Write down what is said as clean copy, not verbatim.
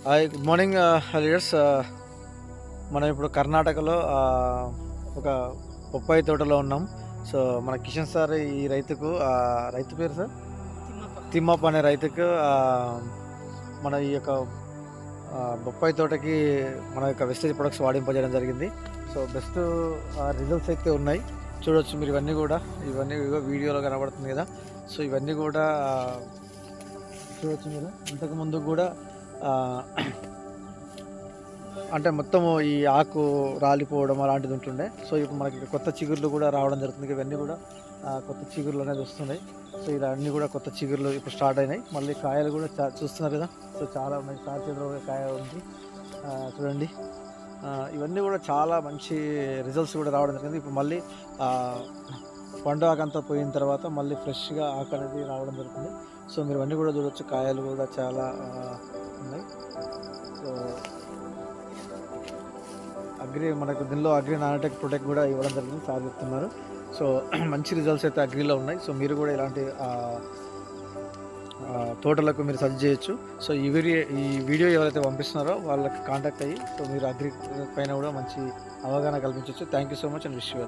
Hi good morning leaders. మనం ఇప్పుడు కర్ణాటకలో ఒక బొప్పాయి తోటలో ఉన్నాం. సో మన కిషన్ సార్ ఈ రైతుకు రైతు పేరు సార్ తిమ్మప్ప అనే రైతుకు మన ఈ యొక్క బొప్పాయి తోటకి మన యొక్క వెస్టేజ్ ప్రొడక్ట్స్ వాడింపజేయడం జరిగింది. సో బెస్ట్ రిజల్ట్స్ అయితే ఉన్నాయి, చూడవచ్చు మీరు. ఇవన్నీ వీడియోలో కనబడుతుంది కదా. సో ఇవన్నీ కూడా చూడవచ్చు మీరు. ఇంతకుముందు కూడా అంటే మొత్తము ఈ ఆకు రాలిపోవడం అలాంటిది ఉంటుండే. సో ఇప్పుడు మనకి కొత్త చిగుర్లు కూడా రావడం జరుగుతుంది. ఇవన్నీ కూడా కొత్త చిగుర్లు అనేది వస్తున్నాయి. సో ఇలా అన్నీ కూడా కొత్త చిగుర్లు ఇప్పుడు స్టార్ట్ అయినాయి. మళ్ళీ కాయలు కూడా చూస్తున్నారు కదా. సో చాలా ఉన్నాయి. చేతిలో కాయ ఉంది చూడండి. ఇవన్నీ కూడా చాలా మంచి రిజల్ట్స్ కూడా రావడం జరిగింది. ఇప్పుడు మళ్ళీ పండు ఆకంతా పోయిన తర్వాత మళ్ళీ ఫ్రెష్గా ఆకు అనేది రావడం జరుగుతుంది. సో మీరు అన్నీ కూడా చూడవచ్చు. కాయలు కూడా చాలా ఉన్నాయి. సో మనకు దీనిలో అగ్రి నానోటెక్ ప్రొడక్ట్ కూడా ఇవ్వడం జరిగింది, సార్ చెప్తున్నారు. సో మంచి రిజల్ట్స్ అయితే అగ్రిలో ఉన్నాయి. సో మీరు కూడా ఇలాంటి తోటలకు మీరు సజెస్ట్ చేయొచ్చు. సో ఈ వీడియో ఎవరైతే పంపిస్తున్నారో వాళ్ళకి కాంటాక్ట్ అయ్యి సో మీరు అగ్రి పైన కూడా మంచి అవగాహన కల్పించవచ్చు. Thank you so much and wish you.